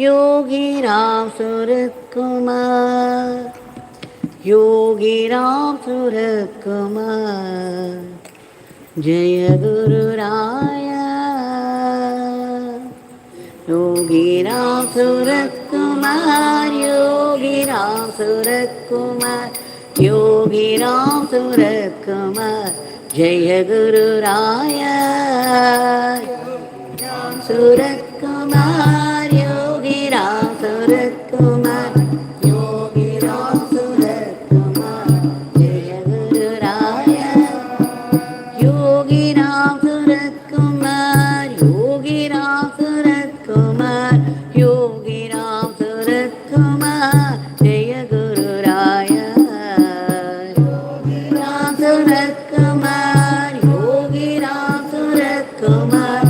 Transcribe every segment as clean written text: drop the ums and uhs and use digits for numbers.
Yogi Ramsuratkumar, Yogi Ramsuratkumar, Jaya Guru Raya. Yogi Ramsuratkumar, Yogi Ramsuratkumar, Yogi Ramsuratkumar, Jaya Guru Raya. Ramsuratkumar, Yogi Ramsuratkumar, Yogi Ramsuratkumar, Jaya Guru Raya. Yogi Ramsuratkumar, Yogi Ramsuratkumar, Yogi Ramsuratkumar, Jaya Guru Raya. Yogi Ramsuratkumar, Yogi Ramsuratkumar,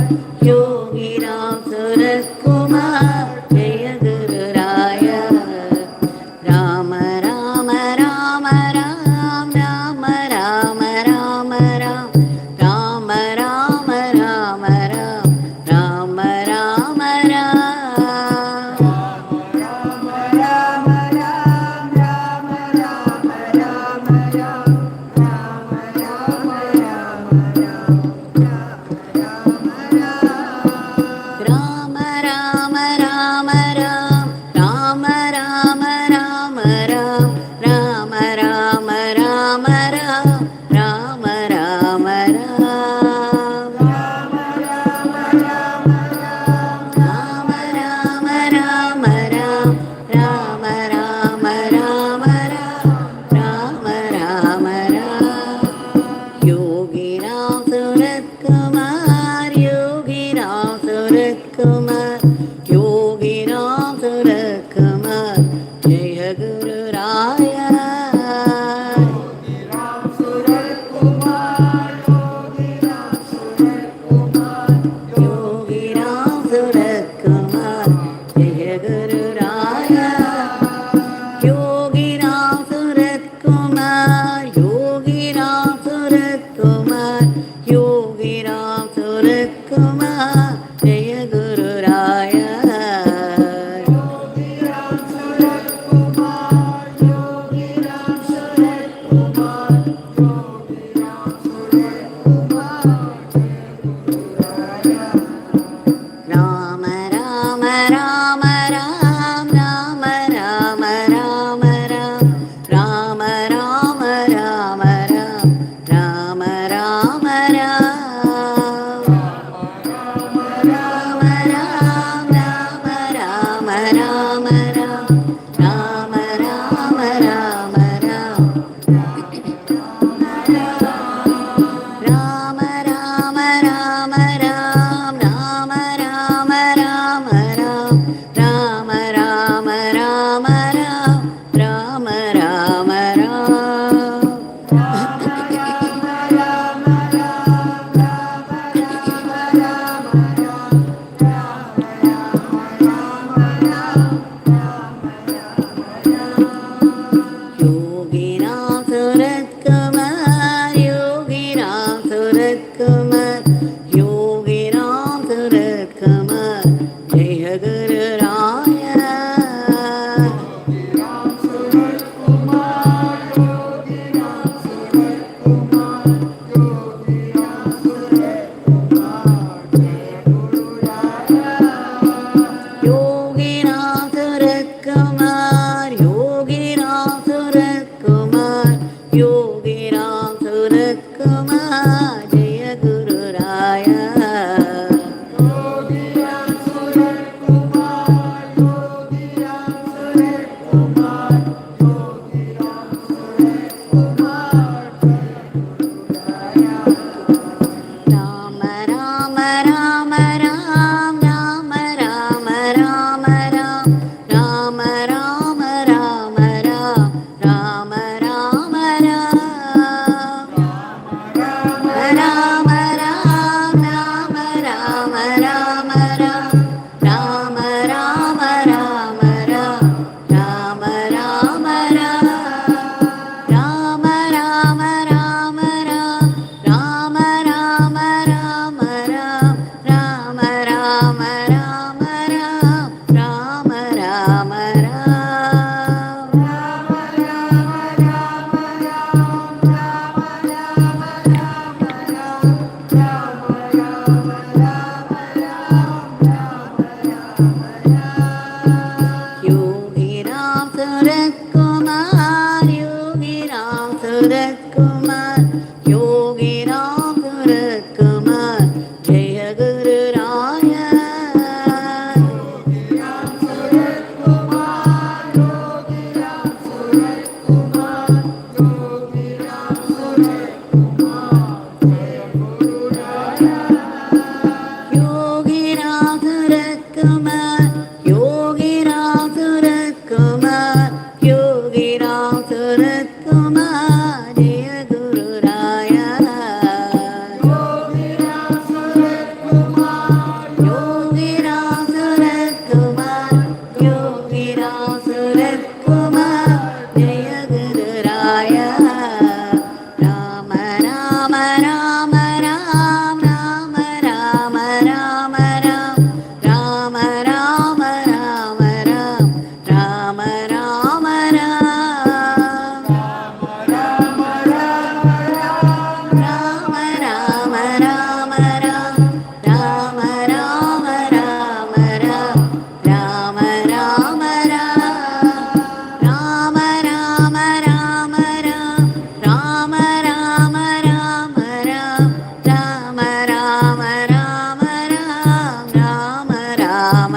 Yogi Ramsuratkumar, Jaya Guru Raya. Rama Rama Rama Ram, Rama Rama Rama Ram, Rama Rama Rama Ram, Rama Rama Ram. Rama Rama Rama Ram, Rama Rama Rama Ram, Rama Rama Rama Ram, Rama Rama Ram. Rama Rama Rama Ram, Rama Rama Rama Ram, Rama Rama Rama Ram, Rama Rama Ram. Yogi Ramsuratkumar, Yogi Ramsuratkumar, Yogi Ramsuratkumar, Jaya Guru Raya. Yogi Ramsuratkumar, Yogi Ramsuratkumar, Yogi Ramsuratkumar, Jaya Guru Raya. Yogi Ramsuratkumar, Yogi Ramsuratkumar, Yogi Ramsuratkumar, Jaya Guru Raya. Yogi Ramsuratkumar, Yogi Ramsuratkumar, Yogi Ramsuratkumar, Jaya Guru Raya. Rama Rama Rama Ram, Rama Rama Rama Ram, Rama Rama Rama Ram, Rama Rama Ram. Rama Ram, Rama Rama Rama Ram, Rama Rama Rama Ram. Rama Rama Rama Ram, Rama Rama Rama Ram, Rama Rama Rama Ram, Rama Rama Ram. Yogi Ramsuratkumar, Yogi Ramsuratkumar, Yogi Ramsuratkumar, Jaya Guru Raya. Yogi Ramsuratkumar, Yogi Ramsuratkumar, Yogi Ramsuratkumar, Jaya Guru Raya. Yogi Ramsuratkumar, Yogi Ramsuratkumar, Yogi Ramsuratkumar, Jaya Guru Raya. Yogi Yogi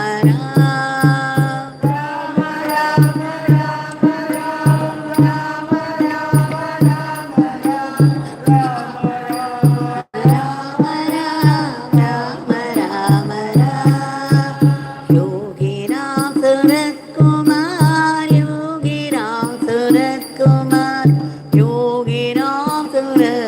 Ramsuratkumar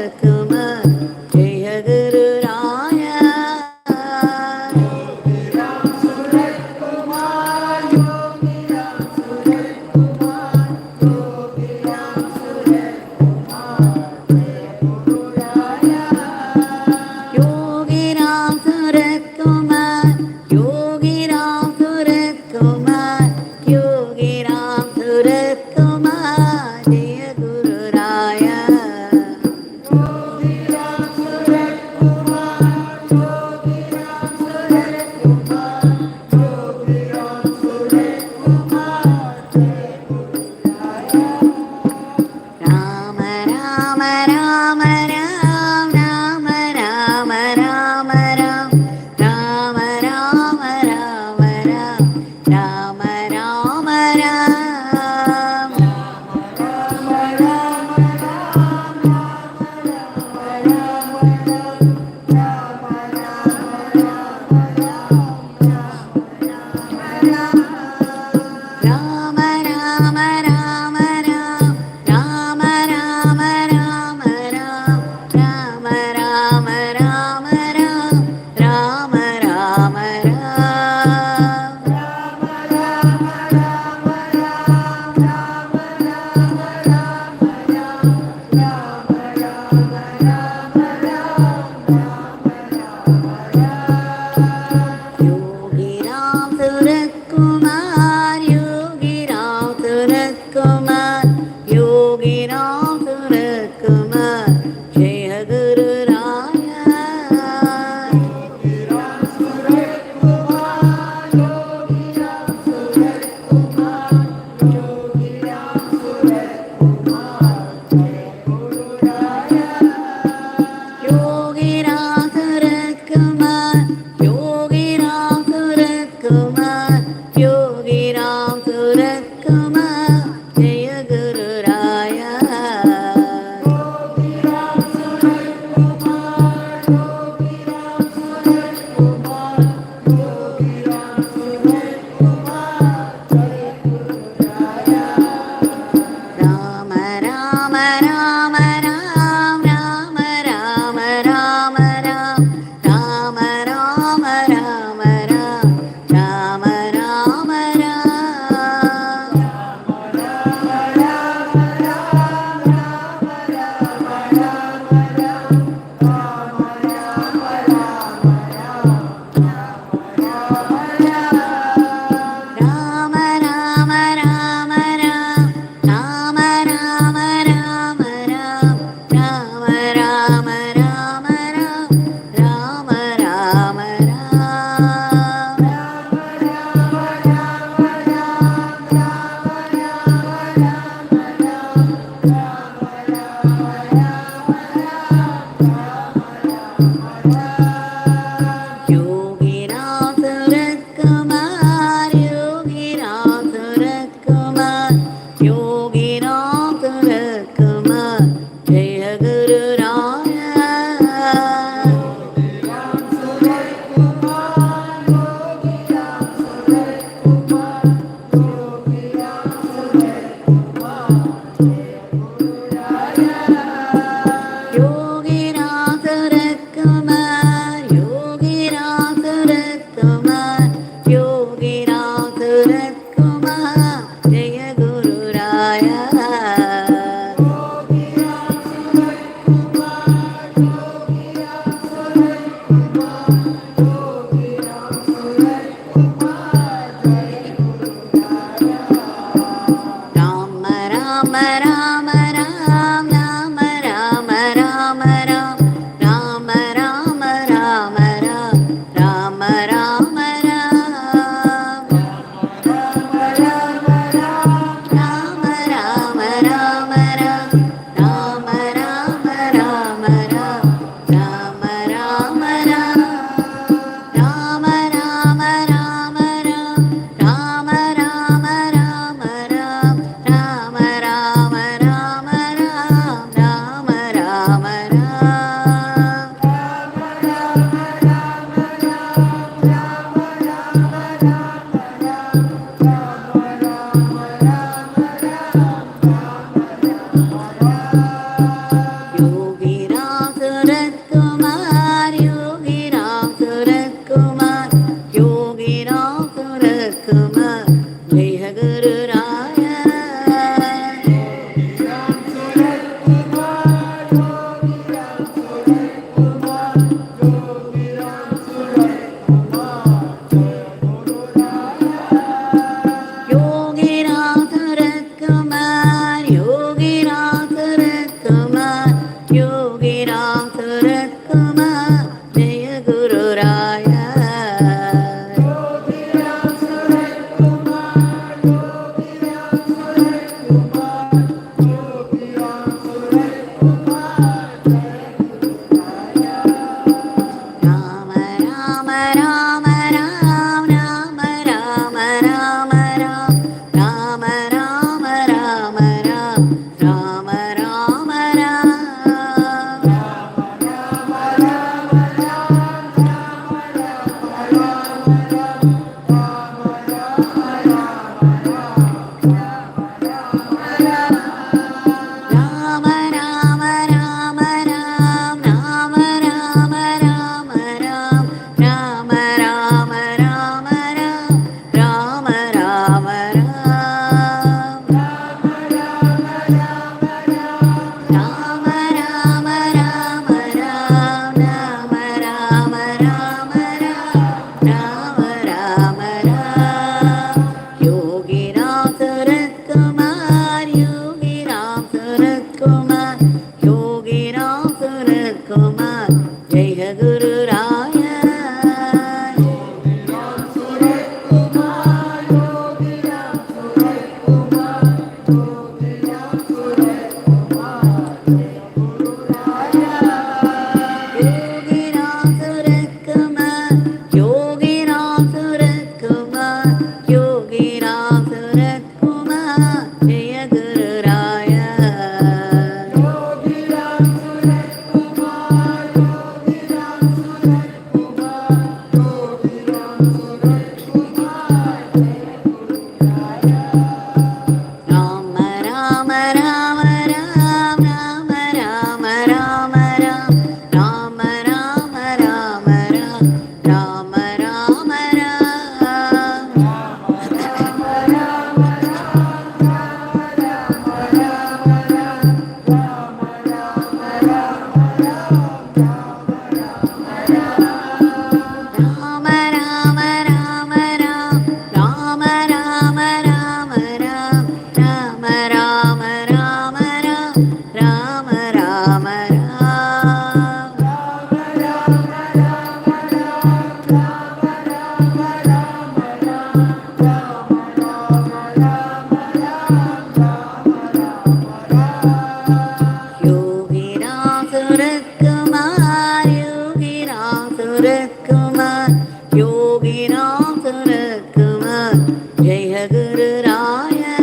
Yogi Ramsuratkumar Jaya Guru Raya.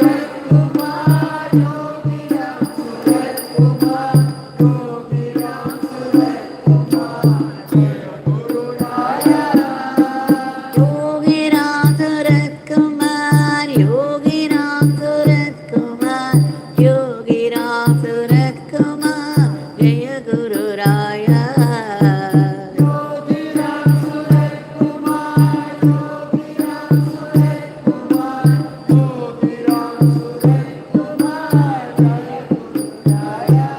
Ramsuratkumar, Yogi Ramsuratkumar, Yogi Ramsuratkumar Jaya Guru Raya. Yogi Ramsuratkumar, Yogi Ramsuratkumar, Yogi Ramsuratkumar Jaya Guru Raya. Yogi Ramsuratkumar, Yogi Ramsuratkumar, Yogi Ramsuratkumar Jaya Guru Raya.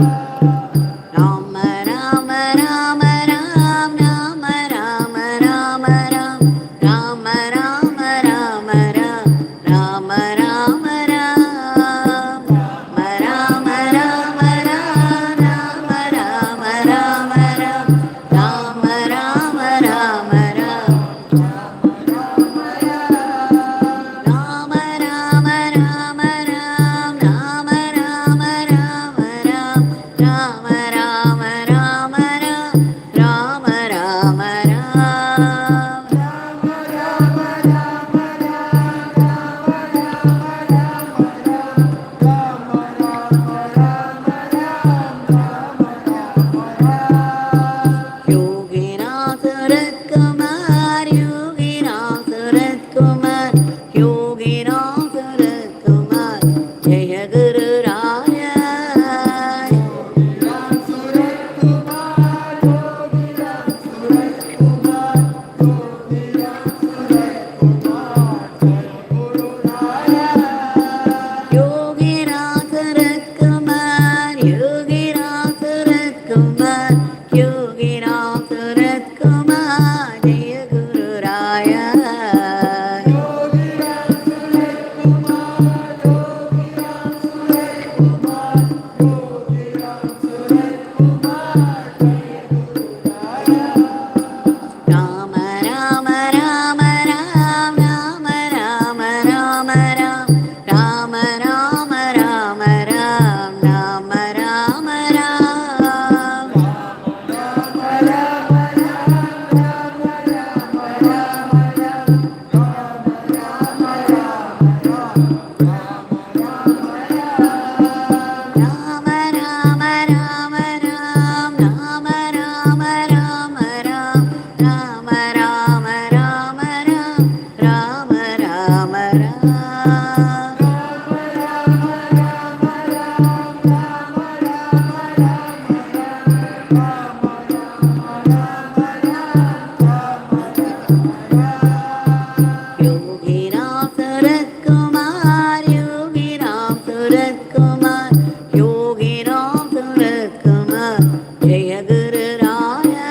Rama Rama Rama Ram, Rama Rama Rama Ram, Rama Rama Rama Ram, Rama Rama Ram, Rama Rama Rama Ram, Rama Rama Rama Ram, Rama Rama Rama Ram, Rama Rama Rama Ram, Rama Rama Rama Ram, Rama Rama Rama Ram, Rama Rama Ram, Rama Rama Rama Yogi Ramsuratkumar, Yogi Ramsuratkumar, Yogi Ramsuratkumar Jaya Guru Raya. Yogi Ramsuratkumar, Yogi Ramsuratkumar, Yogi Ramsuratkumar Jaya Guru Raya. Yogi Ramsuratkumar, Yogi Ramsuratkumar, Yogi Ramsuratkumar Jaya Guru Raya. Yogi Ramsuratkumar, Yogi Ramsuratkumar, Yogi Ramsuratkumar Jaya Guru Raya. Rama Rama Rama Ram, Rama Rama Rama Ram, Rama Rama Rama Ram, Rama Rama Ram, Rama Rama Rama Rama Rama Ram, Rama Rama Rama Ram, Rama Rama Rama Ram, Rama Rama Rama Ram, Rama Rama Rama Ram, Rama Rama Yogi Ramsuratkumar, Yogi Ramsuratkumar, Yogi Ramsuratkumar Jaya Guru Raya.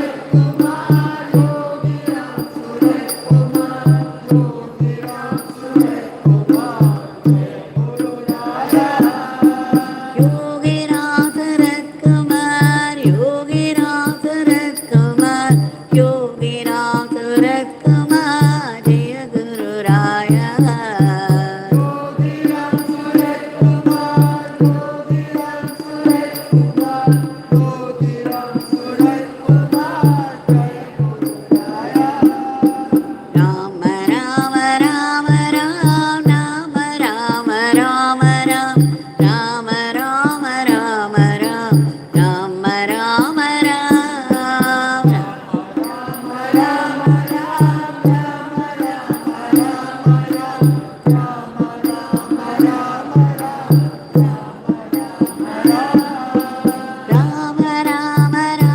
Ramsuratkumar, Yogi Ramsuratkumar, Yogi Ramsuratkumar Jaya Guru Raya. Yogi Ramsuratkumar, Yogi Ramsuratkumar, Yogi Ramsuratkumar Jaya Guru Raya. Yogi Ramsuratkumar, Yogi Ramsuratkumar, Yogi Ramsuratkumar Jaya Guru Raya. Rama Rama Rama Ram, Rama Rama Rama Ram, Rama Rama Rama Ram, Rama Rama Ram, Rama Rama Rama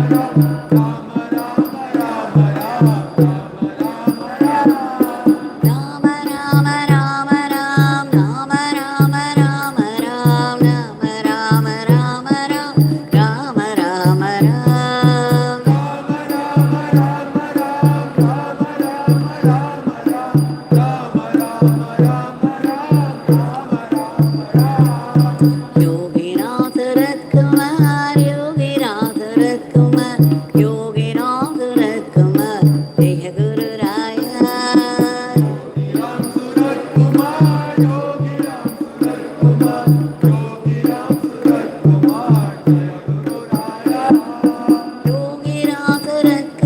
Rama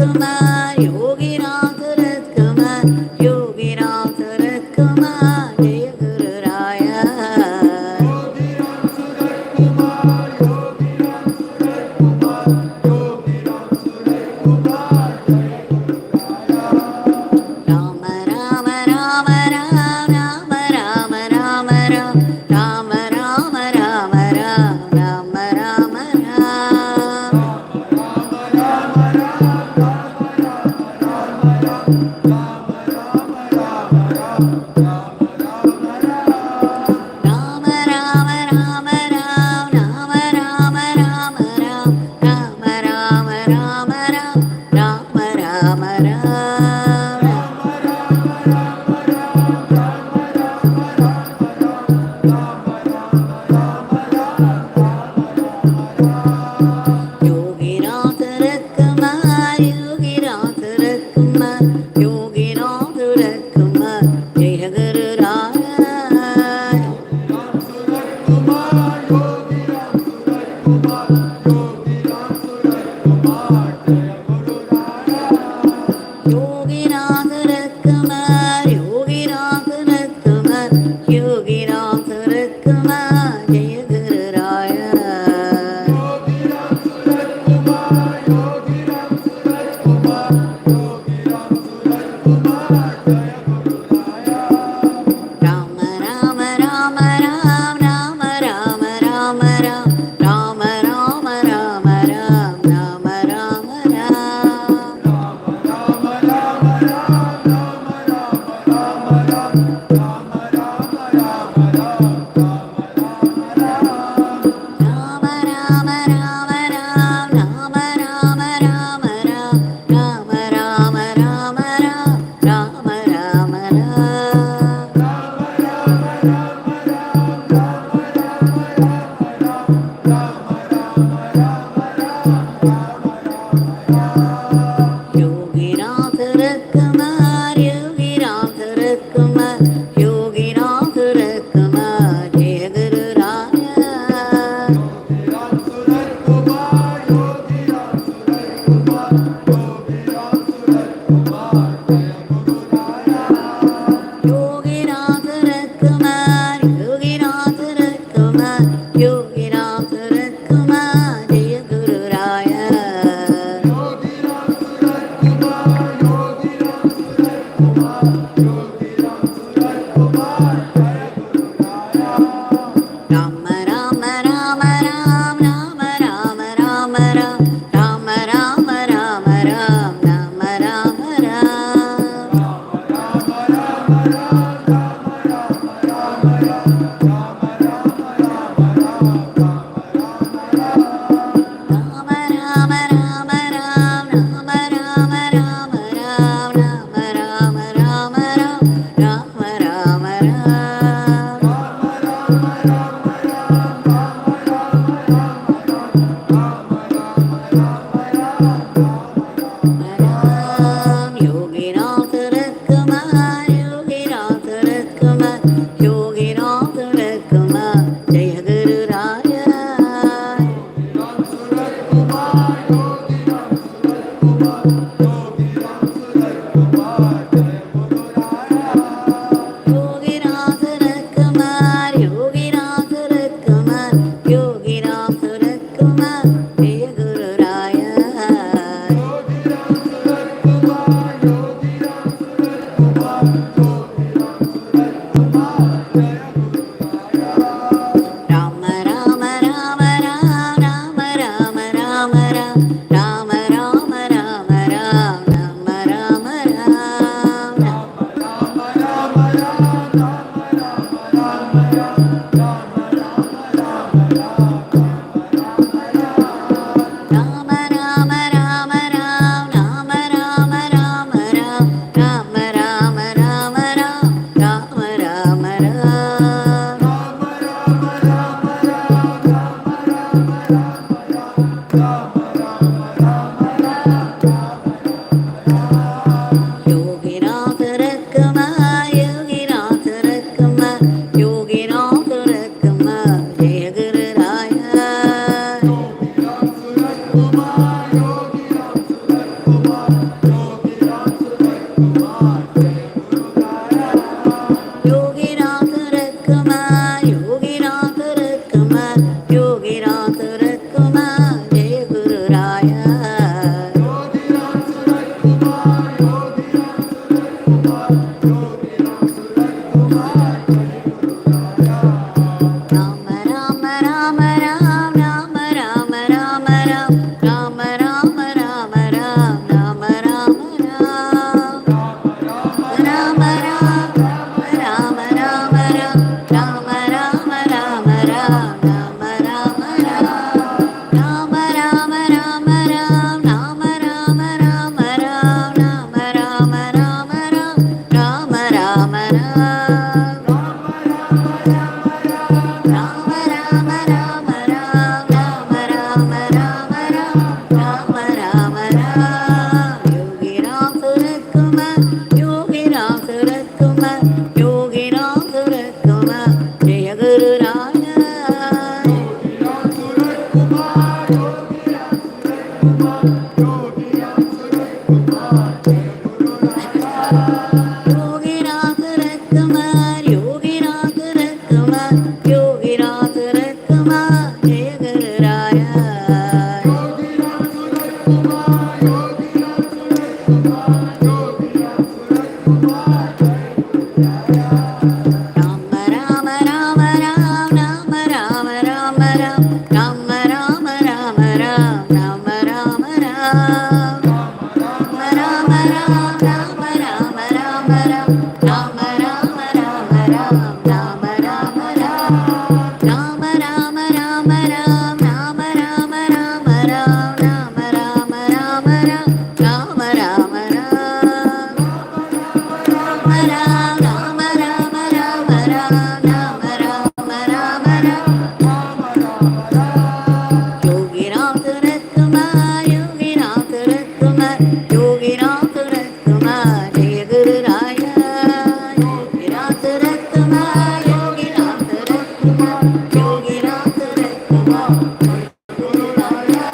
Ramsuratkumar, Yogi Ramsuratkumar, Yogi Ramsuratkumar, Jaya Guru Raya. Yogi Ramsuratkumar, Yogi Ramsuratkumar, Yogi Ramsuratkumar, Jaya Guru Raya. Rama Rama Rama Rama Rama Rama Rama Rama Rama Rama Rama Rama Rama. Yogi Ramsuratkumar, Yogi Ramsuratkumar, Yogi Ramsuratkumar, Jaya Guru Raya. Yogi Ramsuratkumar, Yogi Ramsuratkumar, Yogi Ramsuratkumar, Jaya Guru Raya. Rama Rama Rama Ram, Rama Rama Rama Ram, Rama Rama Rama Ram, Rama Rama Ram. Rama Rama Ram, Rama Rama Rama Ram, Rama Rama Rama Ram, Rama Rama Ram. Rama Rama Rama Ram, Rama Rama Rama Ram, Rama Rama Rama Ram, Rama Rama Ram. Rama Rama Rama Rama Ram, Rama Rama Rama Ram. Yogi Ramsuratkumar, Yogi Ramsuratkumar, Yogi Ramsuratkumar, Jaya Guru Raya. Yogi Ramsuratkumar, Yogi Ramsuratkumar, Yogi Ramsuratkumar, Guru Raya.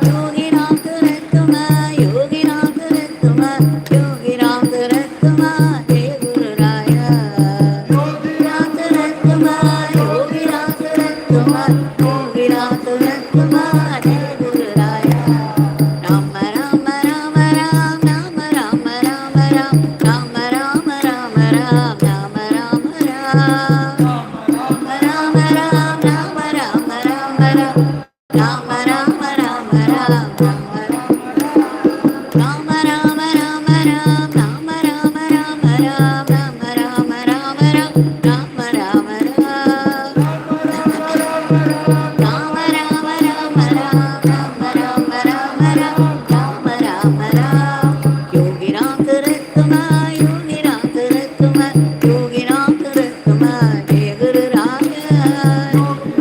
Yogi Ramsuratkumar, Yogi Ramsuratkumar, Yogi Ramsuratkumar, Jaya Guru Raya. Yogi Ramsuratkumar, Yogi Ramsuratkumar, Yogi Ramsuratkumar, Jaya Guru Raya. Rama Rama Rama Ram, Rama Rama Rama Ram, Rama Rama Rama Ram, Rama Rama Ram. Rama Rama Ram, Rama Rama Rama Ram, Rama Rama Rama Ram, Rama Rama Rama Rama Ram, Rama Rama Rama Ram, Rama Rama Rama Ram, Rama Rama Ram. Rama Rama Rama Ram, Rama Rama Rama Ram, Rama Rama Ram. Yogi Ramsuratkumar, Yogi Ramsuratkumar, Yogi Ramsuratkumar, Jaya Guru Raya.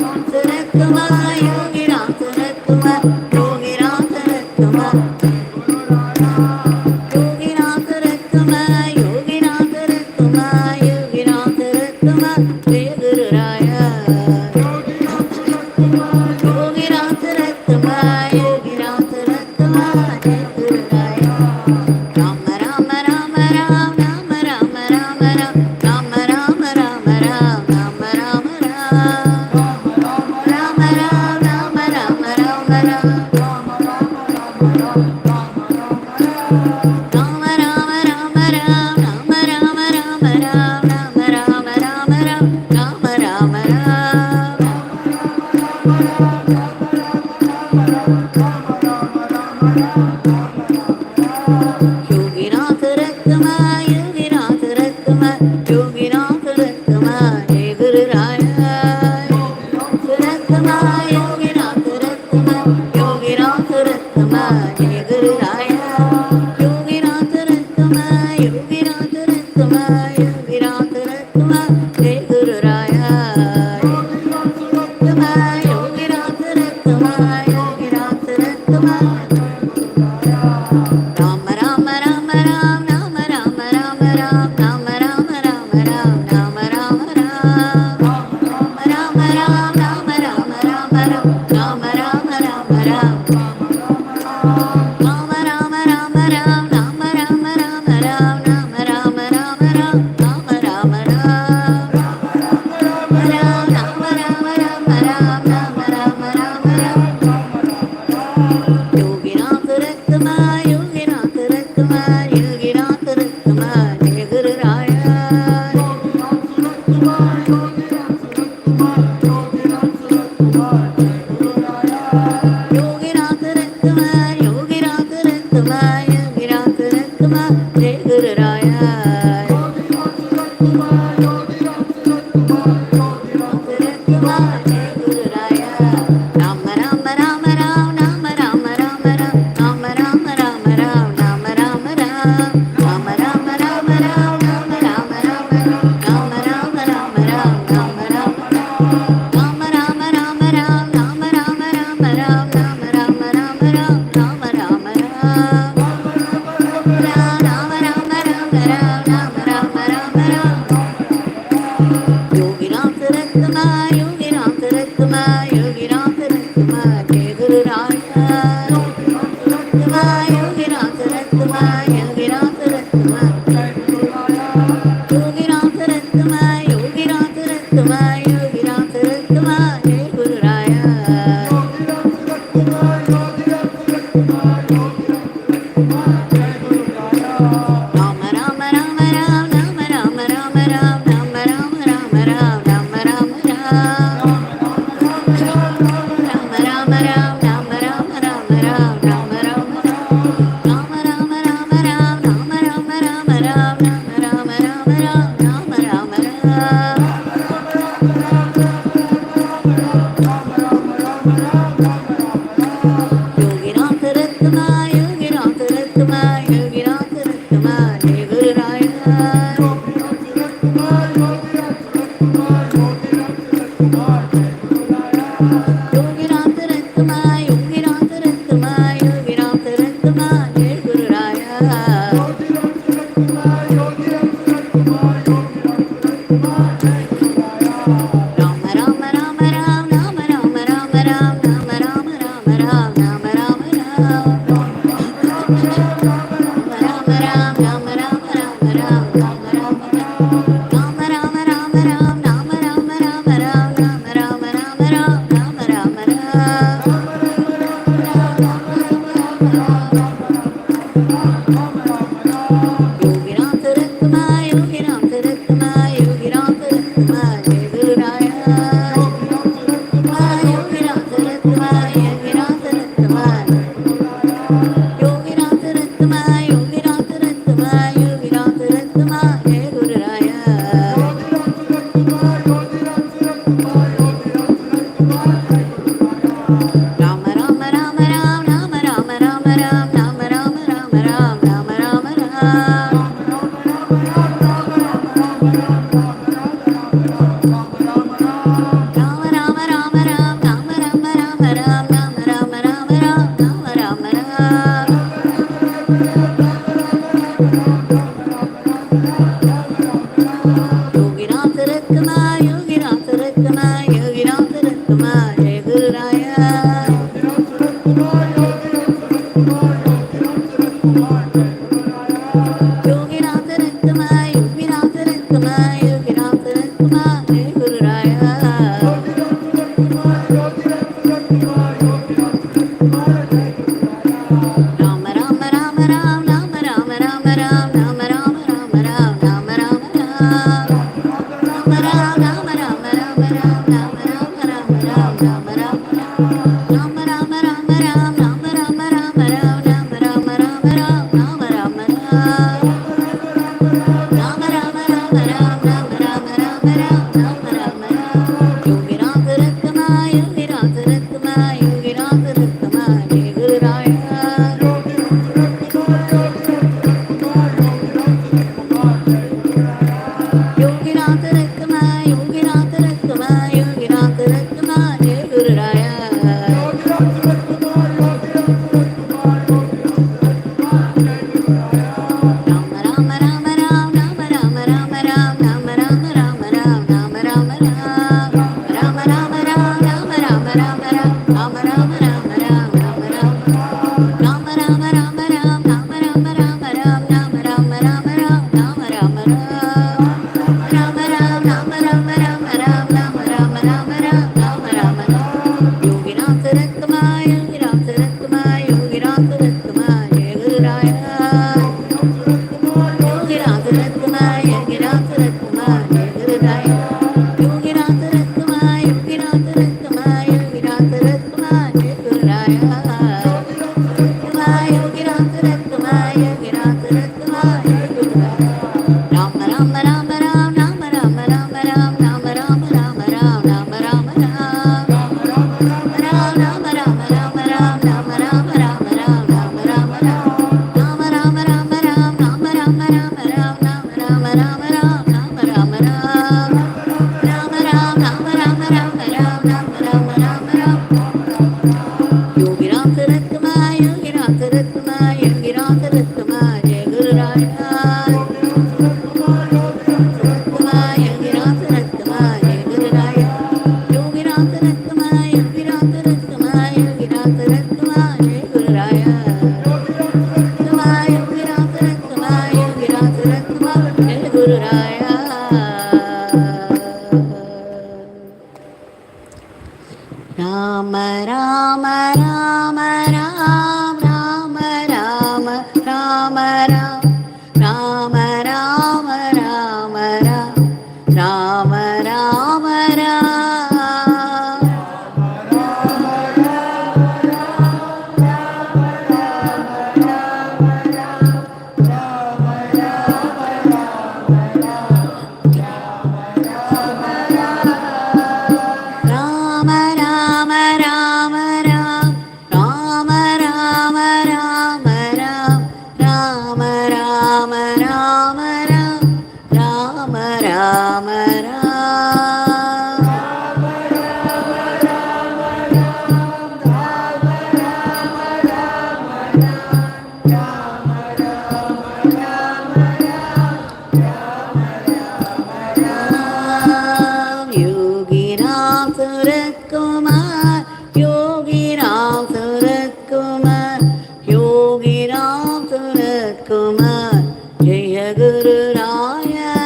Ramsuratkumar, Yogi Ramsuratkumar, Yogi Ramsuratkumar, Yogi Ramsuratkumar, Yogi Ramsuratkumar, Yogi Ramsuratkumar, Jaya Guru Raya. Yogi Ramsuratkumar, Yogi Ramsuratkumar, Jaya Guru Raya. Rama Rama Rama Ram, Rama Rama Rama Ram, Rama Rama Rama Ram, Rama Rama Ram. Rama Rama Rama Rama Rama Ram. Rama Rama Rama Ram, Rama Rama Rama Ram, Rama Rama Rama Ram, Rama Rama Ram. Yogi Ramsuratkumar, Yogi Ramsuratkumar, Yogi Ramsuratkumar, Jaya Guru Raya. Ramsuratkumar, Yogi Ramsuratkumar, Yogi Ramsuratkumar, Jaya Guru Raya. Yogi Ramsuratkumar, Yogi Ramsuratkumar, Yogi Ramsuratkumar, Jaya Guru Raya. Ramsuratkumar, Yogi Ramsuratkumar, Yogi Ramsuratkumar. Rama Rama Rama Ram, Rama Rama Rama Ram, Rama Rama Rama Ram, Rama Rama Ram. Rama Rama Ram, Rama Rama Rama Ram, Rama Rama Rama Ram. Rama Rama Rama Ram, Rama Rama Rama Ram, Rama Rama Rama Ram, Rama Rama Ram. Rama Rama Rama Ram, Rama Rama Rama Ram. Yogi Ramsuratkumar, Yogi Ramsuratkumar, Yogi Ramsuratkumar, Jaya Guru Raya. Yogi Ramsuratkumar, Yogi Ramsuratkumar, Yogi Ramsuratkumar, Jaya Guru Raya. Ramsuratkumar, Jaya Guru Raya. Rama Rama Rama Ram, Rama Rama Rama Ram, Rama Rama Rama Ram, Rama Rama Ram. Rama Rama Rama Ram, Rama Rama Rama Ram, Rama Rama Rama Ram, Rama Rama Ram. Rama Rama Rama Ram, Rama Rama Rama Ram, Rama Rama Rama Ram, Rama Rama Ram. Ramsuratkumar Jai Guru Raya Yogi Ramsuratkumar Jai Guru Raya Yogi Ramsuratkumar Yogi Ramsuratkumar Yogi Ramsuratkumar Jai Guru Raya Yogi Ramsuratkumar Yogi Ramsuratkumar Jai Guru Raya Rama Rama Rama Rama Rama Rama Rama Rama Rama Rama Rama Yogi Ramsuratkumar Yogi Ramsuratkumar Yogi Ramsuratkumar Jaya Guru Raya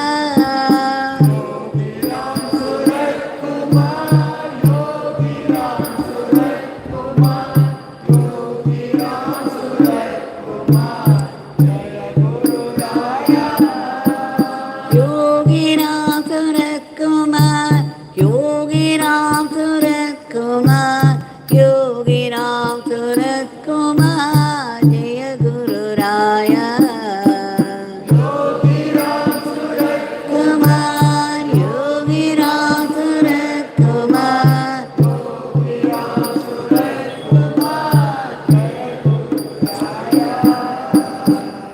Yogi Ramsuratkumar Yogi Ramsuratkumar Yogi Ramsuratkumar Jaya Guru Raya Yogi Ramsuratkumar Yogi Ramsuratkumar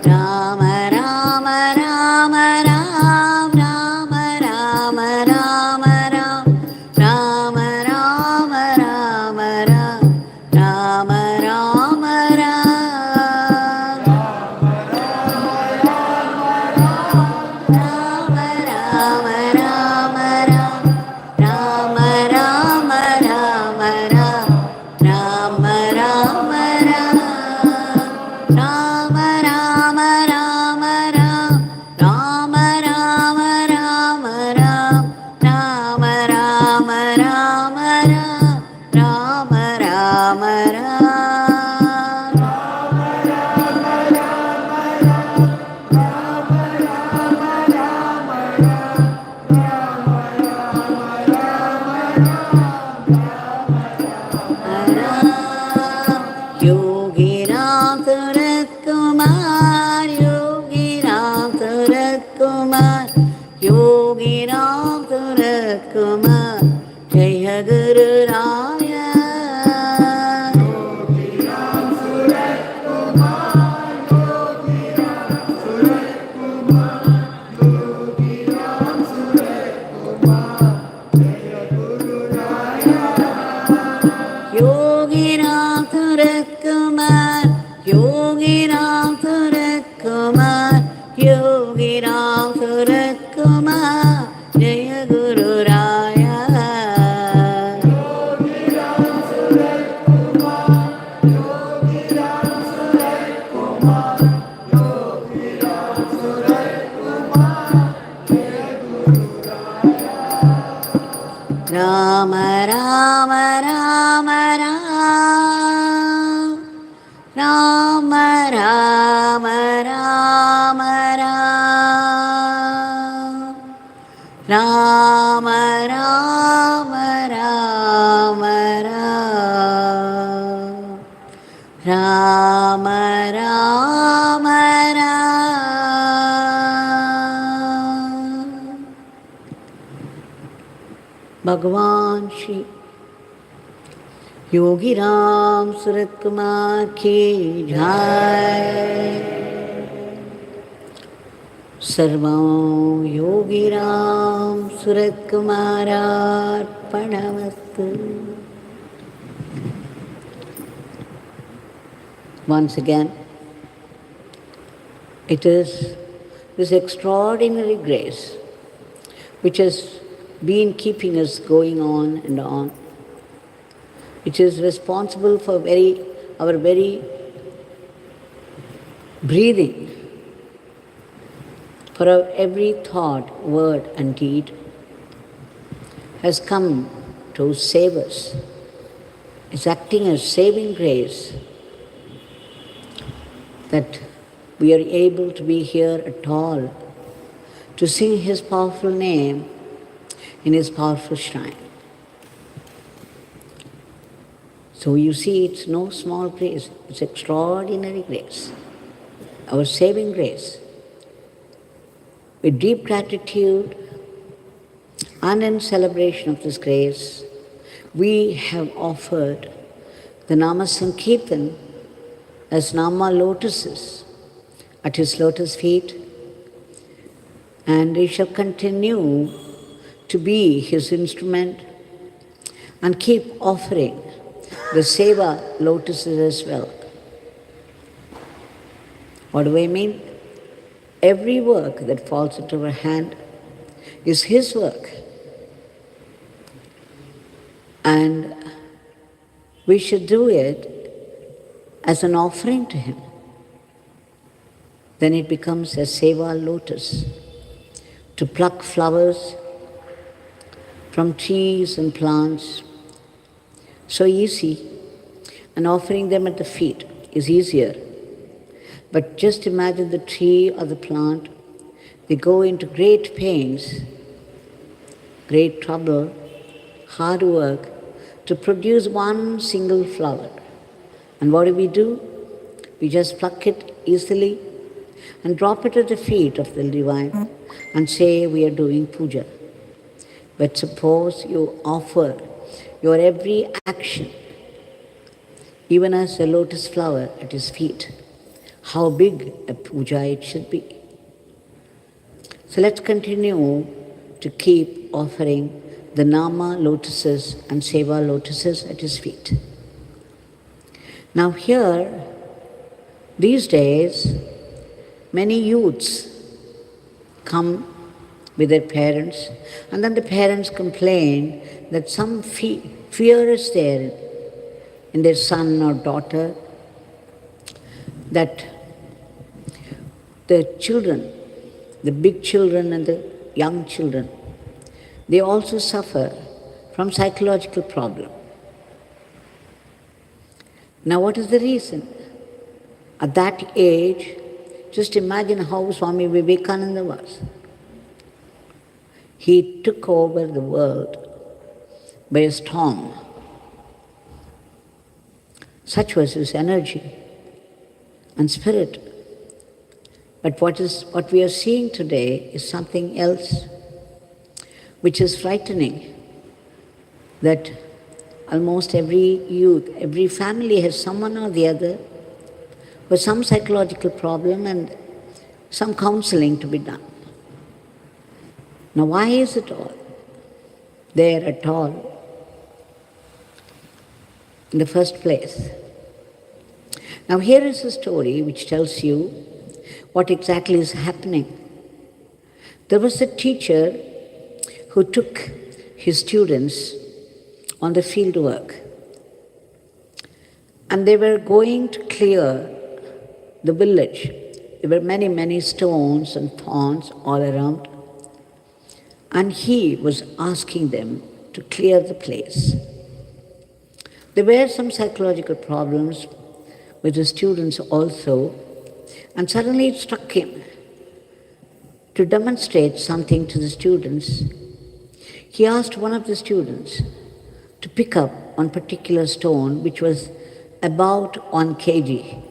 Rama Rama Rama Rama Rama Rama Rama Rama Rama Rama Rama Yogi Ramsuratkumar Yogi Ramsuratkumar Yogi Ramsuratkumar Jaya Guru Raya Yogi Ramsuratkumar Yogi Ramsuratkumar Yogi Ramsuratkumar Jaya Guru Raya Yogi Ramsuratkumar Yogi Ramsuratkumar Yogi Ramsuratkumar Jaya Guru Raya Yogi Ramsuratkumar Yogi Ramsuratkumar Yogi Ramsuratkumar Jaya Guru Raya Rama Rama Rama Rama Rama Rama Rama Rama Rama Rama Rama Bhagwan Shri Yogi Ramsuratkumar ki jai. Sarvam Yogi Ramsuratkumar Arpanamastu. Once again, It is this extraordinary grace which has been keeping us going on and on, which is responsible for our very breathing, for our every thought, word and deed, has come to save us. It's acting as saving grace that we are able to be here at all, to sing His powerful name in His powerful shrine. So you see, it's no small grace, it's extraordinary grace, our saving grace. With deep gratitude and in celebration of this grace, we have offered the Nama Sankirtan as Nama lotuses at His lotus feet, and we shall continue to be His instrument and keep offering the Seva lotuses as well. What do I mean? Every work that falls into our hand is His work, and we should do it as an offering to Him. Then it becomes a Seva lotus, to pluck flowers from trees and plants. So easy, and offering them at the feet is easier. But just imagine the tree or the plant, they go into great pains, great trouble, hard work to produce one single flower. And what do? We just pluck it easily and drop it at the feet of the divine and say we are doing puja. But suppose you offer your every action, even as a lotus flower at His feet, how big a puja it should be. So let's continue to keep offering the Nama lotuses and Seva lotuses at His feet. Now here, these days, many youths come with their parents, and then the parents complain that some fear is there in their son or daughter, that the children, the big children and the young children, they also suffer from psychological problem. Now what is the reason? At that age, just imagine how Swami Vivekananda was. He took over the world by a storm. Such was his energy and spirit. But what we are seeing today is something else, which is frightening, that almost every youth, every family has someone or the other with some psychological problem and some counseling to be done. Now why is it all there at all in the first place? Now here is a story which tells you what exactly is happening. There was a teacher who took his students on the field work, and they were going to clear the village. There were many, many stones and ponds all around, and he was asking them to clear the place. There were some psychological problems with the students also, and suddenly it struck him to demonstrate something to the students. He asked one of the students to pick up one particular stone which was about 1 kg.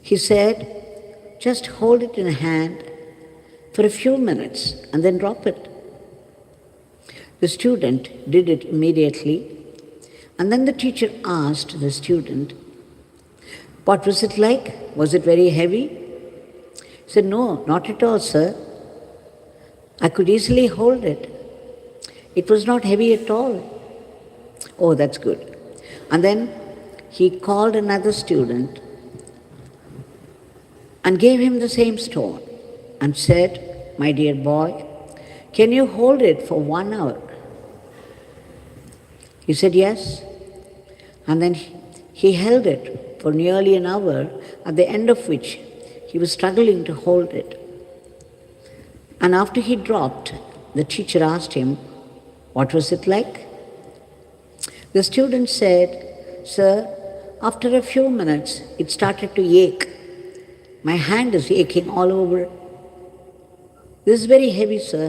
He said, just hold it in a hand for a few minutes and then drop it. The student did it immediately, and then the teacher asked the student, what was it like? Was it very heavy? He said, no, not at all, sir. I could easily hold it. It was not heavy at all. Oh, that's good. And then he called another student and gave him the same stone and said, "My dear boy, can you hold it for 1 hour?" He said, "Yes." And then he held it for nearly an hour, at the end of which he was struggling to hold it. And after he dropped, the teacher asked him, "What was it like?" The student said, "Sir, after a few minutes, it started to ache. My hand is aching all over. This is very heavy, sir.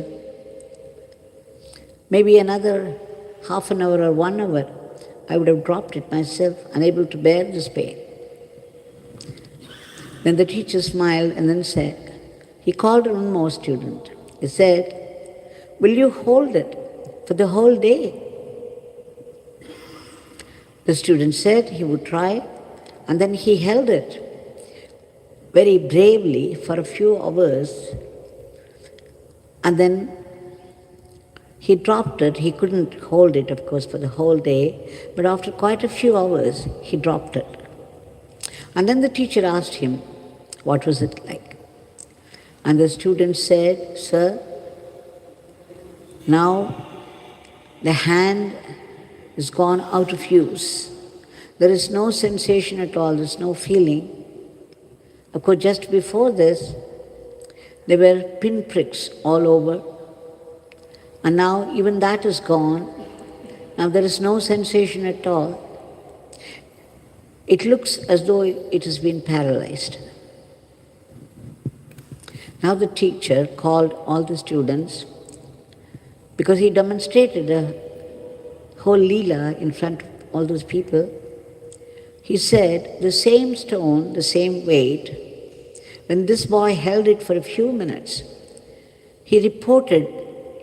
Maybe another half an hour or 1 hour, I would have dropped it myself, unable to bear this pain." Then the teacher smiled and then said, he called one more student. He said, "Will you hold it for the whole day?" The student said he would try, and then he held it very bravely for a few hours, and then he dropped it. He couldn't hold it, of course, for the whole day, but after quite a few hours, he dropped it. And then the teacher asked him, what was it like? And the student said, "Sir, now the hand is gone out of use. There is no sensation at all, there's no feeling. Of course, just before this, there were pinpricks all over. And now even that is gone. Now there is no sensation at all. It looks as though it has been paralyzed." Now the teacher called all the students, because he demonstrated a whole Leela in front of all those people. He said, the same stone, the same weight, when this boy held it for a few minutes, he reported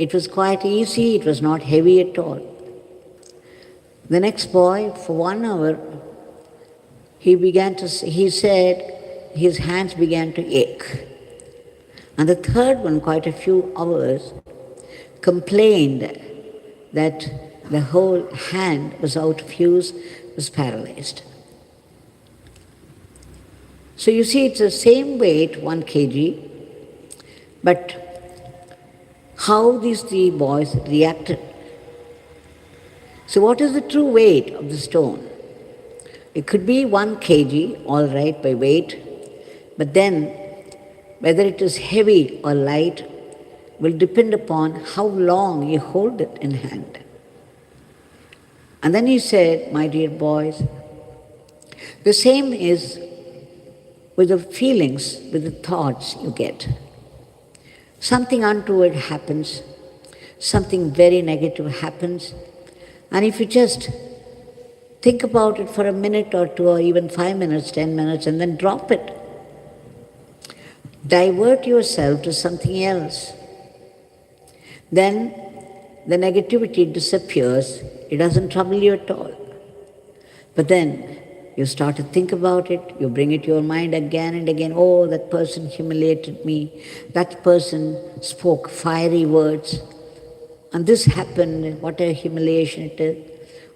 it was quite easy, it was not heavy at all. The next boy, for 1 hour, he said his hands began to ache. And the third one, quite a few hours, complained that the whole hand was out of use, was paralyzed. So you see, it's the same weight, 1 kg, but how these 3 boys reacted. So what is the true weight of the stone? It could be 1 kg, all right, by weight, but then whether it is heavy or light will depend upon how long you hold it in hand. And then he said, "My dear boys, the same is with the feelings, with the thoughts you get. Something untoward happens, something very negative happens, and if you just think about it for a minute or two, or even 5 minutes, 10 minutes, and then drop it, divert yourself to something else, then the negativity disappears. It doesn't trouble you at all. But then you start to think about it, you bring it to your mind again and again. Oh, that person humiliated me, that person spoke fiery words, and this happened, what a humiliation it is.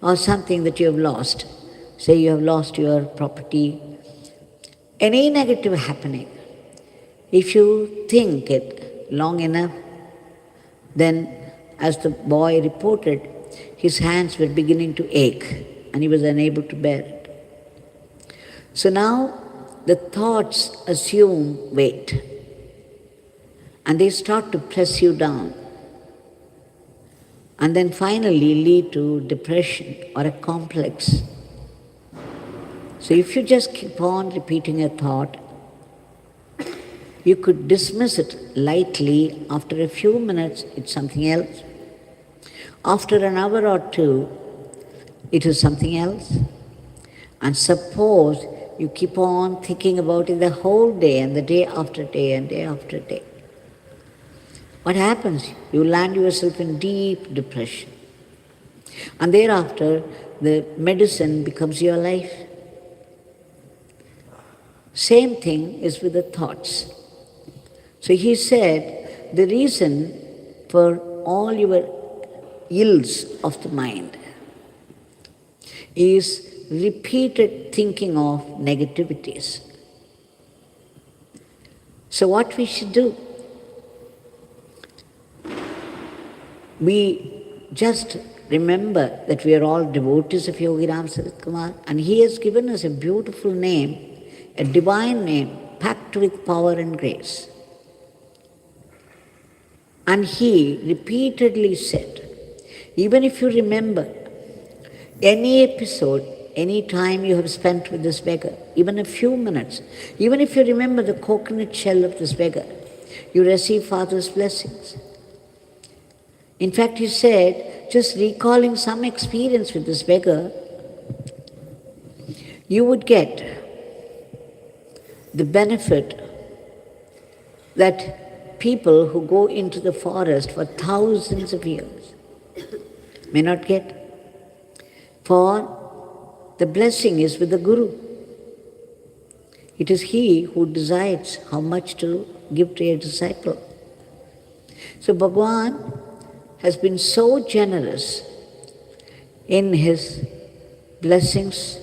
Or something that you have lost. Say you have lost your property. Any negative happening, if you think it long enough, then, as the boy reported, his hands were beginning to ache and he was unable to bear it. So now the thoughts assume weight and they start to press you down and then finally lead to depression or a complex. So if you just keep on repeating a thought, you could dismiss it lightly. After a few minutes, it's something else. After an hour or two, it is something else. And suppose you keep on thinking about it the whole day and the day after day and day after day. What happens? You land yourself in deep depression. And thereafter, the medicine becomes your life. Same thing is with the thoughts. So he said, the reason for all your ills of the mind is repeated thinking of negativities. So what we should do? We just remember that we are all devotees of Yogi Ramsuratkumar, and he has given us a beautiful name, a divine name, packed with power and grace. And he repeatedly said, even if you remember any episode, any time you have spent with this beggar, even a few minutes, even if you remember the coconut shell of this beggar, you receive Father's blessings. In fact, he said, just recalling some experience with this beggar, you would get the benefit that people who go into the forest for thousands of years may not get. For the blessing is with the Guru. It is he who decides how much to give to a disciple. So Bhagwan has been so generous in his blessings,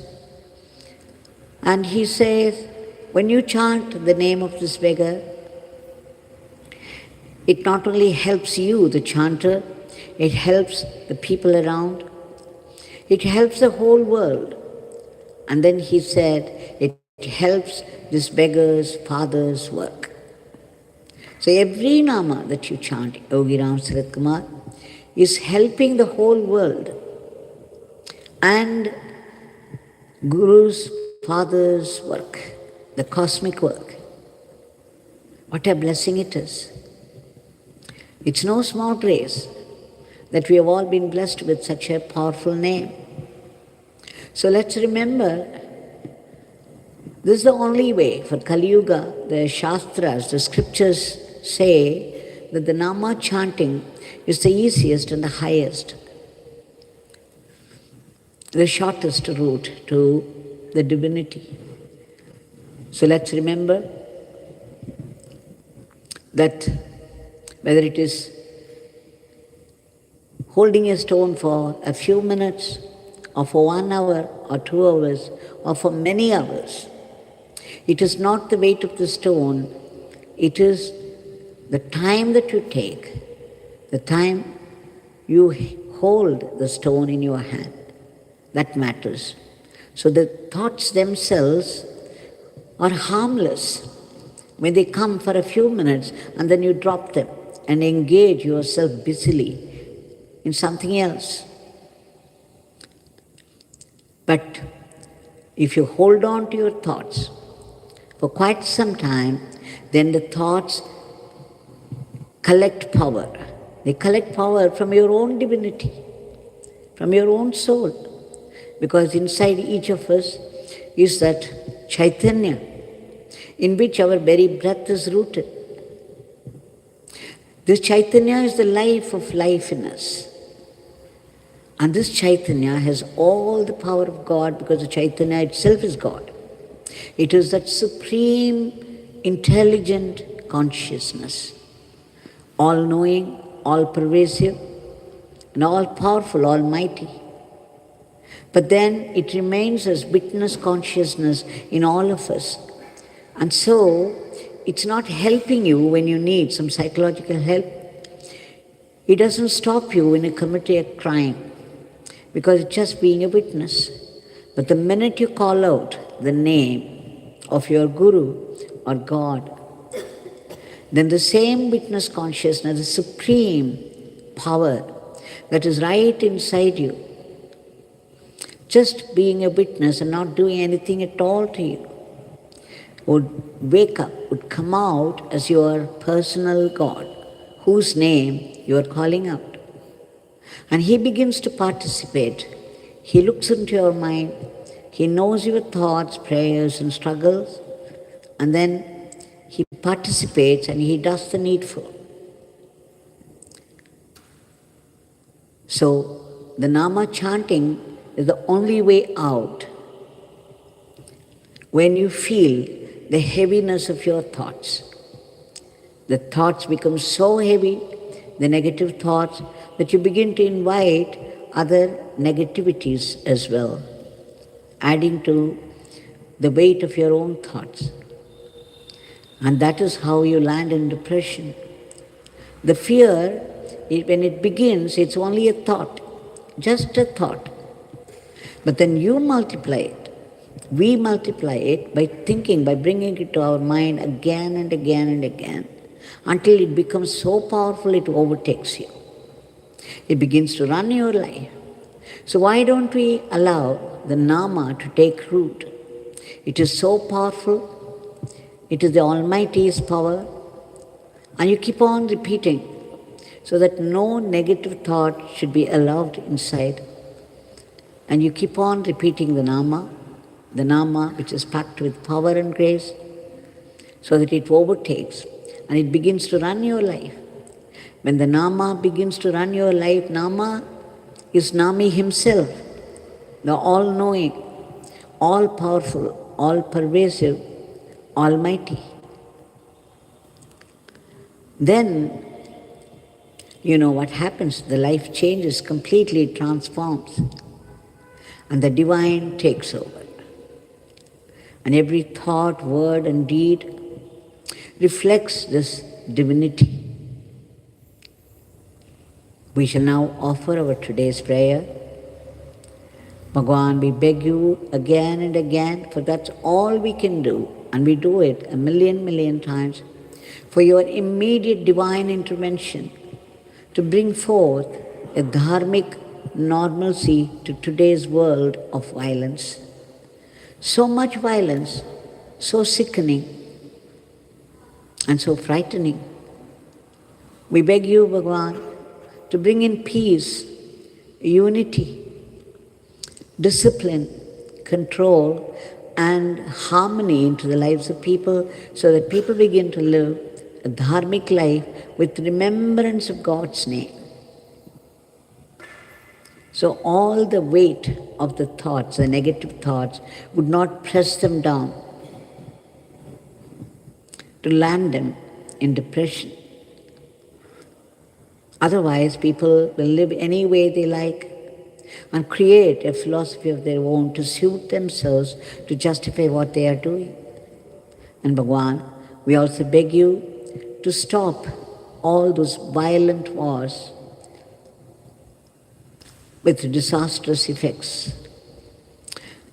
and he says, when you chant the name of this beggar, it not only helps you, the chanter, it helps the people around, it helps the whole world. And then he said, it helps this beggar's father's work. So every nama that you chant, Yogi Ramsuratkumar, is helping the whole world and Guru's father's work, the cosmic work. What a blessing it is. It's no small grace that we have all been blessed with such a powerful name. So let's remember, this is the only way for Kali Yuga. The Shastras, the scriptures say that the Nama chanting is the easiest and the highest, the shortest route to the divinity. So let's remember that whether it is holding a stone for a few minutes, or for 1 hour, or 2 hours, or for many hours, it is not the weight of the stone, it is the time that you take, the time you hold the stone in your hand, that matters. So the thoughts themselves are harmless when they come for a few minutes and then you drop them and engage yourself busily in something else. But if you hold on to your thoughts for quite some time, then the thoughts collect power. They collect power from your own divinity, from your own soul, because inside each of us is that Chaitanya in which our very breath is rooted. This Chaitanya is the life of life in us. And this Chaitanya has all the power of God because the Chaitanya itself is God. It is that supreme, intelligent consciousness, all-knowing, all-pervasive, and all-powerful, almighty. But then it remains as witness consciousness in all of us. And so, it's not helping you when you need some psychological help. It doesn't stop you when you commit a crime, because it's just being a witness. But the minute you call out the name of your Guru or God, then the same witness consciousness, the supreme power that is right inside you, just being a witness and not doing anything at all to you, would wake up, would come out as your personal God, whose name you are calling out. And he begins to participate. He looks into your mind, he knows your thoughts, prayers, and struggles, and then he participates and he does the needful. So, the Nama chanting is the only way out when you feel the heaviness of your thoughts. The thoughts become so heavy, the negative thoughts, that you begin to invite other negativities as well, adding to the weight of your own thoughts. And that is how you land in depression. The fear, when it begins, it's only a thought, just a thought. But then you multiply it. We multiply it by thinking, by bringing it to our mind again and again and again, until it becomes so powerful it overtakes you. It begins to run your life. So why don't we allow the Nama to take root? It is so powerful. It is the Almighty's power. And you keep on repeating so that no negative thought should be allowed inside. And you keep on repeating the Nama which is packed with power and grace, so that it overtakes and it begins to run your life. When the Nama begins to run your life, Nama is Nami himself, the all-knowing, all-powerful, all-pervasive, almighty. Then, you know what happens? The life changes, completely transforms. And the divine takes over. And every thought, word and deed reflects this divinity. We shall now offer our today's prayer. Bhagwan, we beg you again and again, for that's all we can do, and we do it a million times, for your immediate divine intervention to bring forth a dharmic normalcy to today's world of violence. So much violence, so sickening and so frightening. We beg you, Bhagwan, to bring in peace, unity, discipline, control and harmony into the lives of people, so that people begin to live a dharmic life with remembrance of God's name. So all the weight of the thoughts, the negative thoughts, would not press them down to land them in depression. Otherwise, people will live any way they like and create a philosophy of their own to suit themselves, to justify what they are doing. And Bhagwan, we also beg you to stop all those violent wars with disastrous effects.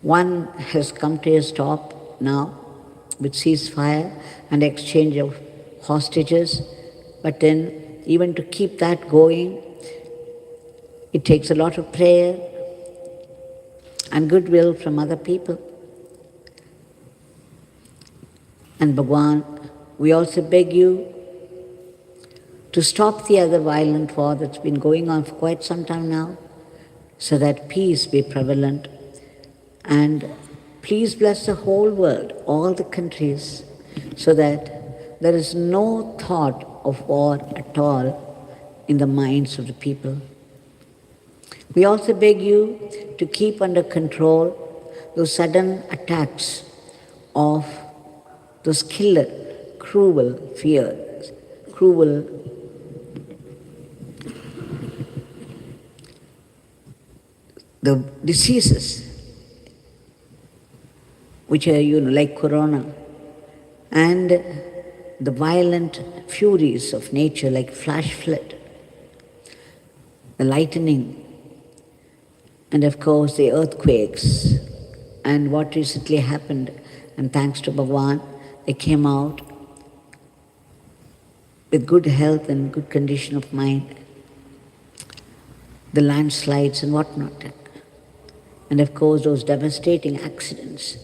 One has come to a stop now with ceasefire and exchange of hostages, but then even to keep that going, it takes a lot of prayer and goodwill from other people. And Bhagwan, we also beg you to stop the other violent war that's been going on for quite some time now, so that peace be prevalent. And please bless the whole world, all the countries, so that there is no thought of war at all in the minds of the people. We also beg you to keep under control those sudden attacks of those killer, cruel fears, cruel the diseases which are, like corona, and the violent furies of nature like flash flood, the lightning, and of course the earthquakes, and what recently happened, and thanks to Bhagwan, they came out with good health and good condition of mind, the landslides and whatnot. And of course, those devastating accidents.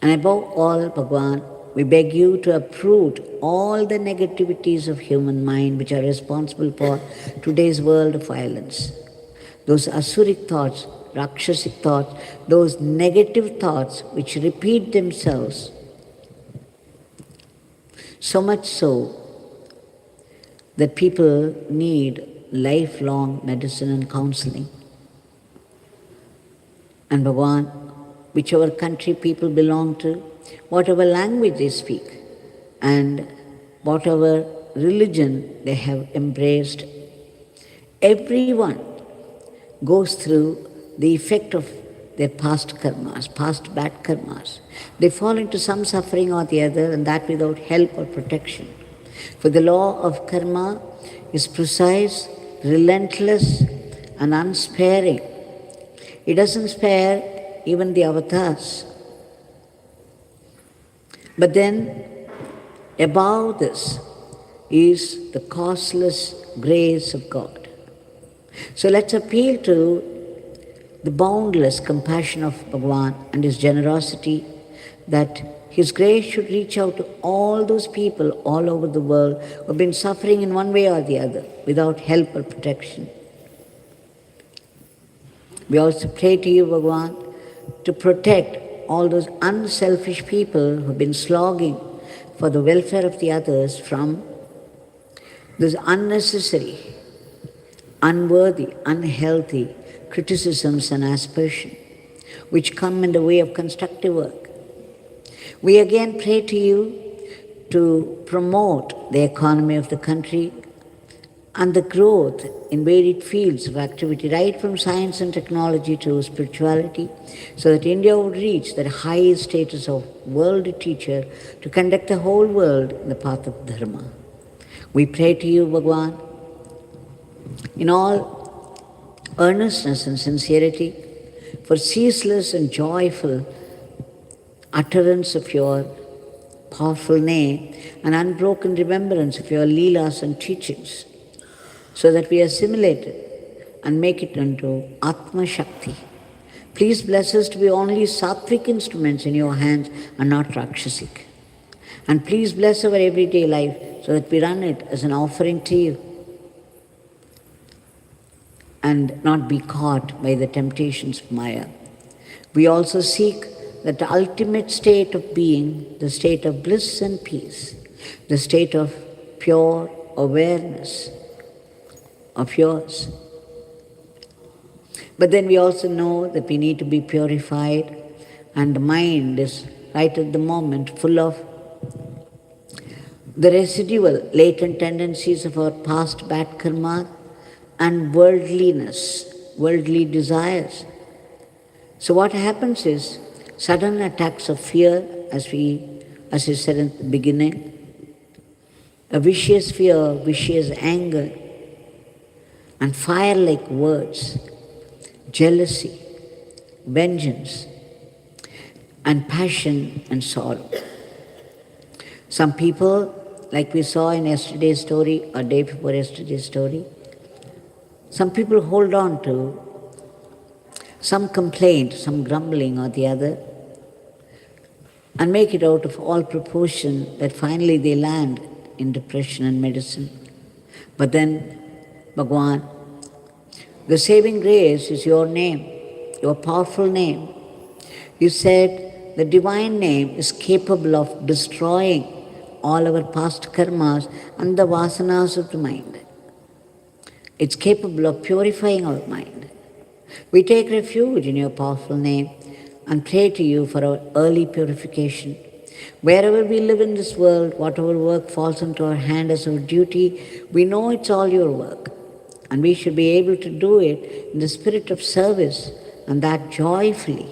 And above all, Bhagwan, we beg you to uproot all the negativities of human mind which are responsible for today's world of violence. Those asuric thoughts, rakshasic thoughts, those negative thoughts which repeat themselves. So much so that people need lifelong medicine and counseling. And Bhagwan, whichever country people belong to, whatever language they speak, and whatever religion they have embraced, everyone goes through the effect of their past karmas, past bad karmas. They fall into some suffering or the other, and that without help or protection. For the law of karma is precise, relentless, and unsparing. It doesn't spare even the avatars. But then, above this is the causeless grace of God. So let's appeal to the boundless compassion of Bhagwan and his generosity, that his grace should reach out to all those people all over the world who have been suffering in one way or the other without help or protection. We also pray to you, Bhagwan, to protect all those unselfish people who have been slogging for the welfare of the others from those unnecessary, unworthy, unhealthy criticisms and aspersion which come in the way of constructive work. We again pray to you to promote the economy of the country and the growth in varied fields of activity, right from science and technology to spirituality, so that India would reach that high status of world teacher to conduct the whole world in the path of Dharma. We pray to you, Bhagwan, in all earnestness and sincerity, for ceaseless and joyful utterance of your powerful name and unbroken remembrance of your Leelas and teachings, so that we assimilate it and make it into Atma Shakti. Please bless us to be only sattvic instruments in your hands and not rakshasic. And please bless our everyday life so that we run it as an offering to you and not be caught by the temptations of Maya. We also seek that the ultimate state of being, the state of bliss and peace, the state of pure awareness of yours. But then we also know that we need to be purified, and the mind is right at the moment full of the residual latent tendencies of our past bad karma and worldliness, worldly desires. So what happens is sudden attacks of fear, as I said in the beginning, a vicious fear, vicious anger, and fire-like words, jealousy, vengeance, and passion and sorrow. Some people, like we saw in yesterday's story or day before yesterday's story, some people hold on to some complaint, some grumbling or the other, and make it out of all proportion that finally they land in depression and medicine. But then, Bhagwan, the saving grace is your name, your powerful name. You said the divine name is capable of destroying all our past karmas and the vasanas of the mind. It's capable of purifying our mind. We take refuge in your powerful name and pray to you for our early purification. Wherever we live in this world, whatever work falls into our hand as our duty, we know it's all your work. And we should be able to do it in the spirit of service, and that joyfully,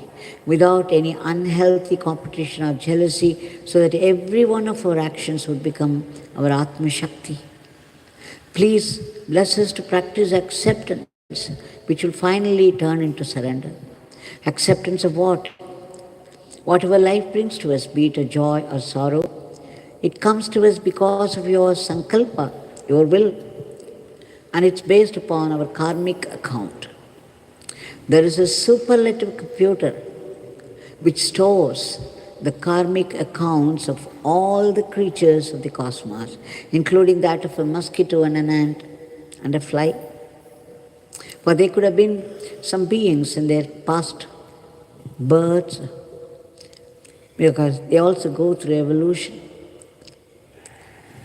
without any unhealthy competition or jealousy, so that every one of our actions would become our Atma Shakti. Please bless us to practice acceptance, which will finally turn into surrender. Acceptance of what? Whatever life brings to us, be it a joy or sorrow, it comes to us because of your sankalpa, your will, and it's based upon our karmic account. There is a superlative computer which stores the karmic accounts of all the creatures of the cosmos, including that of a mosquito and an ant and a fly. For they could have been some beings in their past births, because they also go through evolution.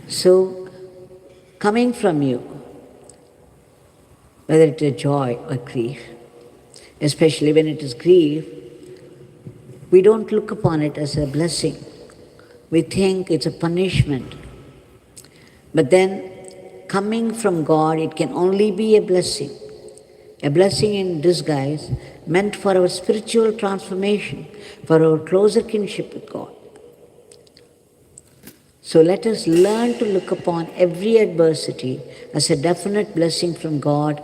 So, coming from you, whether it is joy or grief, especially when it is grief, we don't look upon it as a blessing. We think it's a punishment. But then, coming from God, it can only be a blessing in disguise, meant for our spiritual transformation, for our closer kinship with God. So let us learn to look upon every adversity as a definite blessing from God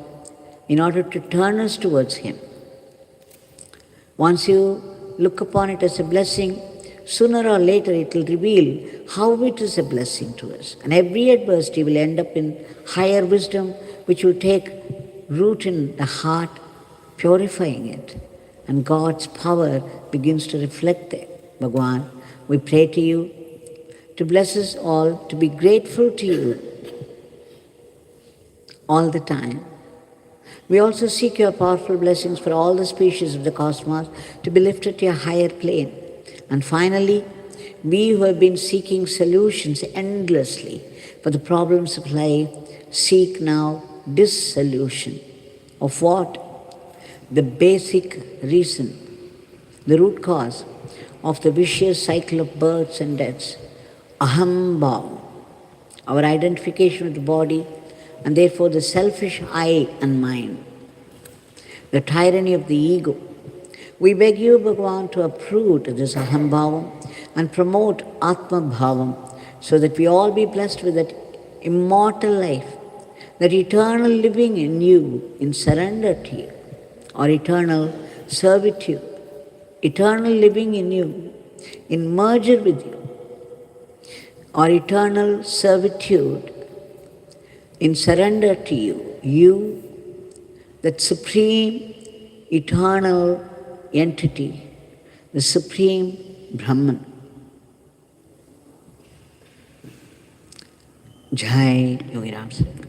in order to turn us towards Him. Once you look upon it as a blessing, sooner or later it will reveal how it is a blessing to us. And every adversity will end up in higher wisdom, which will take root in the heart, purifying it. And God's power begins to reflect there. Bhagwan, we pray to you to bless us all, to be grateful to you all the time. We also seek your powerful blessings for all the species of the cosmos to be lifted to a higher plane. And finally, we who have been seeking solutions endlessly for the problems of life seek now dissolution of what? The basic reason, the root cause of the vicious cycle of births and deaths, aham bhava, our identification with the body, and therefore the selfish I and mine, the tyranny of the ego. We beg you, Bhagwan, to uproot this aham bhava and promote atma bhavam, so that we all be blessed with that immortal life, that eternal living in you, in surrender to you, or eternal servitude, eternal living in you, in merger with you, or eternal servitude, in surrender to you, you, that supreme, eternal entity, the supreme Brahman. Jai Yogi Ramsuratkumar.